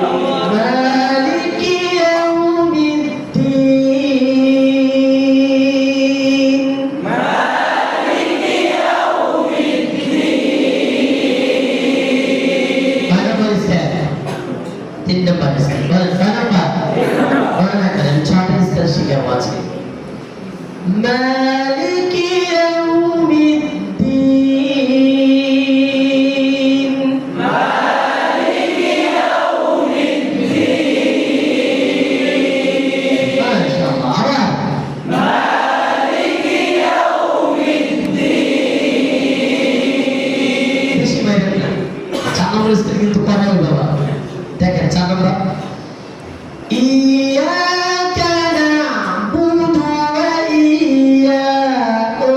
মালিকি ইয়াউমিদ্দিন, মালিকি ইয়াউমিদ্দিন। কয় নম্বর স্কেল? 3 নম্বর স্কেল। বলেন কয় নম্বর? মনে রাখেন 6টা স্কেল শিখাবো আজকে। মালিকি ইয়াউমিদ্দিন, মালিকি ইয়াউমিদ্দিন। মাশাআল্লাহ। আবার মালিকি ইয়াউমিদ্দিন। বেশি মাইরেন না। 4 নম্বর স্কেল কিন্তু করা হবে বাবা। দেখেন 4 নম্বর, ইয়াকা না'বুদু ওয়া ইয়াকু।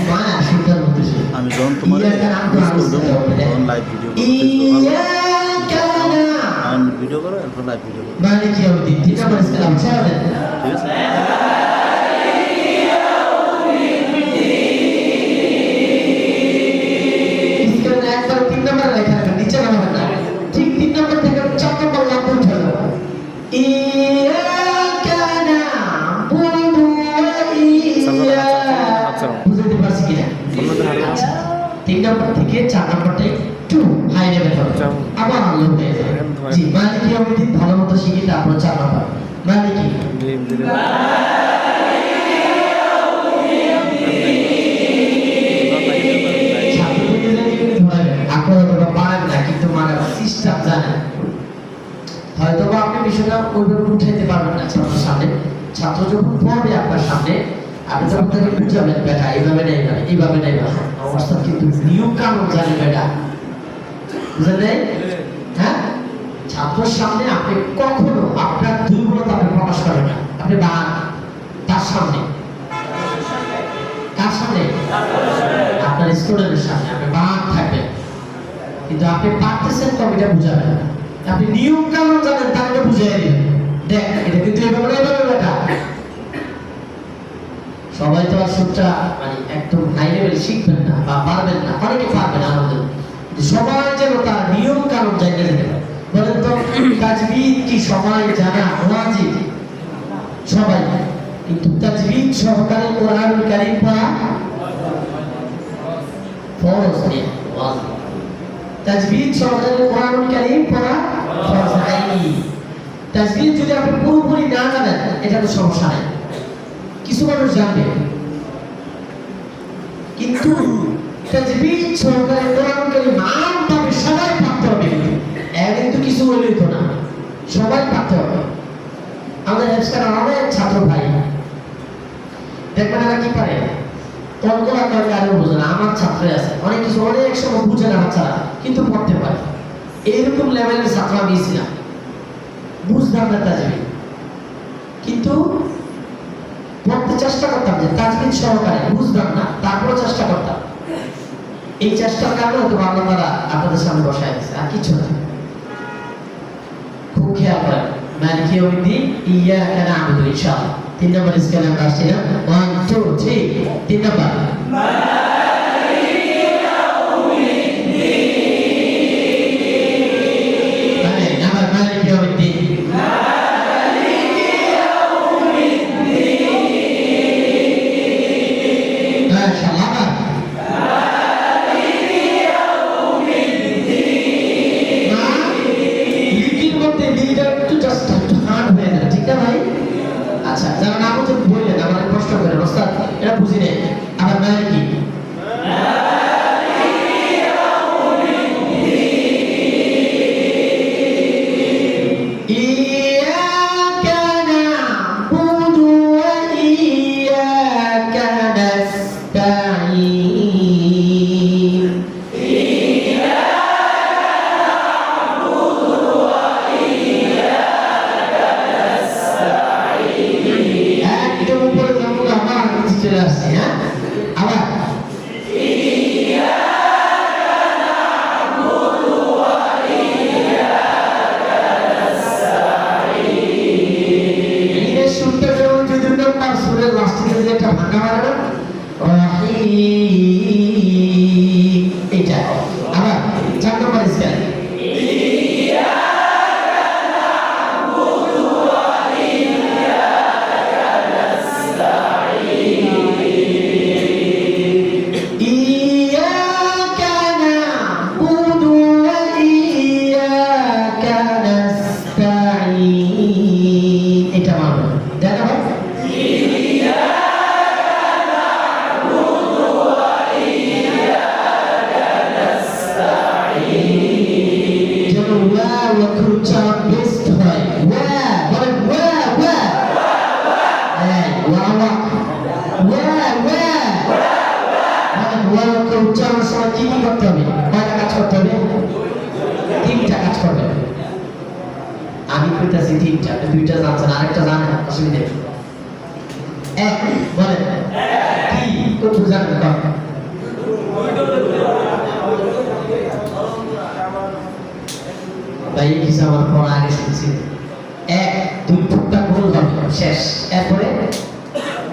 মায়া সুন্দর মতো সে। আমি যখন তোমার ইয়াকা না'বুদু স্কুল দেবো তখন লাইভ ভিডিও করতে ইয়াকা আমি ভিডিও করো এরপর লাইভ ভিডিও করো, মালিকি ইয়াউমিদ্দিন। 3 নম্বর স্কেল আমি চালাবেন। ঠিক আছে? স্কেল একবার 3 নম্বর লেখা রাখবেন, নিচে নামাবেন না। ঠিক 3 নম্বর থেকে 4 নম্বর লাইন উঠে যাবে। ইয়াকা না'বুদু ওয়া ইয়াকু। বুঝতে পারছি কিনা? আচ্ছা, 3 নম্বর থেকে 4 নম্বরটা একটু হাই লেভেল হবে, আবার আলো হয়ে যাবে। জি, মালিকি ইয়াউমিদ্দিন ভালো মতো শিখি, তারপর 4 নম্বর মালিকি। আপনারা পারেন না, কিন্তু মানে সিস্টেম জানেন। হয়তো বা আপনি বিষয়টা ওইভাবে উঠাইতে পারবেন না ছাত্রের সামনে। ছাত্র যখন পড়বে আপনার সামনে, আপনি তখন তাকে বুঝাবেন, বেটা এইভাবে নেই, এইভাবে নেই। অবস্থা কিন্তু নিয়ম কানুন জানে বেটা, বুঝলেন? হ্যাঁ, ছাত্রের সামনে আপনি কখনো আপনার দুর্বলতা আপনি প্রকাশ করবেন না। আপনি বাদ তার সামনে, কার সামনে? আপনার স্টুডেন্টের সামনে আপনি বাদ থাকবেন, কিন্তু আপনি পারতেছেন কবিটা বুঝাবেন না। আপনি নিয়ম কানুন জানেন, তাকে বুঝিয়ে দিবেন, দেখ এটা কিন্তু এভাবে এভাবে বেটা। সবাই তো আর সূত্রটা মানে একদম হাই লেভেল শিখবেন না বা পারবেন না, অনেকে পারবেন আমাদের। সবাই যেন তার নিয়ম কানুন জানতে যেতে পারে। বলেন তো, তাজবিদ কি সবাই জানা ওয়াজিব? সবাই, কিন্তু তাজবিদ সহকারে কোরআনুল কারীম পড়া ফরজ নেই, ওয়াজিব। তাজবিদ সহকারে কোরআনুল কারীম পড়া ফরজ নাই। তাজবিদ যদি আপনি পুরোপুরি না জানেন, এটা তো সমস্যা নাই, কিছু মানুষ জানবে, কিন্তু তাজবিদ সহকারে কোরআনুল কারীম আমভাবে সবাই পড়তে হবে। এর কিন্তু কিছু বলেই তো না, সবাই পড়তে হবে। আমাদের হেফজখানার অনেক ছাত্র ভাই দেখবেন এরা কি পারে, তর্করা করে আরো বোঝে না। আমার ছাত্রই আছে অনেক কিছু, অনেক সময় বুঝে না বাচ্চারা, কিন্তু পড়তে পারে। এইরকম লেভেলের ছাত্র আমি ছিলাম, বুঝতাম না তাজবিদ, কিন্তু পড়তে চেষ্টা করতাম যে তাজবিদ সহকারে, বুঝতাম না তারপরে চেষ্টা করতাম। এই চেষ্টার কারণে হয়তো আল্লাহ তাআলা আপনাদের সামনে বসায় দিয়েছে, আর কিছু না। খুব খেয়াল করেন, মালিকি ইয়াউমিদ্দিন, ইয়াকা না'বুদু। ইনশাআল্লাহ 3 নম্বর স্কেলে আমরা আসছি না? 1 2 3 3 নম্বর মালিকি ইয়াউমিদ্দিন। মানে নাম্বার মালিকি ইয়াউমিদ্দিন, মালিকি ইয়াউমিদ্দিন। মাশাআল্লাহ। আচ্ছা, যারা না বুঝেন বললেন, আমাদের প্রশ্ন করেন, ওস্তাদ এটা বুঝি নাই, আবার মালিকি। ইয়াকা না'বুদু ওয়া ইয়াকা নাস্তাঈন। একদম উপরে যাবো, আমার কাছে চলে আসছি। হ্যাঁ, আবার শুনতে যেমন যদি তার সুরের লাস্টে যদি একটা ভাঙা মারে না, এটা আবার 4 নম্বর স্কেল إياك نعبد وإياك نستعين এটা মানো দেন আবার যেন ওয়া উচ্চারণ বেস্ট হয় ওয়া বলেন ওয়া ওয়া হ্যাঁ ওয়া ওয়া ওয়া ওয়াকে উচ্চারণের সময় কি কি করতে হবে কয়টা কাজ করতে হবে 3টা কাজ করবে আমি কইতাছি 3টা 2টা জানছেন আরেকটা জানেন অসুবিধা নেই এক বলেন কি কত জানেন কর ভাই কিছু আমার পড়া আগে শুনছি এক 2 টুকটা গোল হবে শেষ এরপরে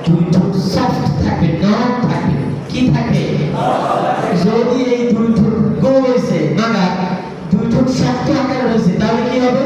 2 টুক সফট থাকবে নরম থাকবে কি থাকবে যদি এই 2 টুক গোল হয়েছে মাগা 2 টুক শক্ত আকারে হয়েছে তাহলে কি হবে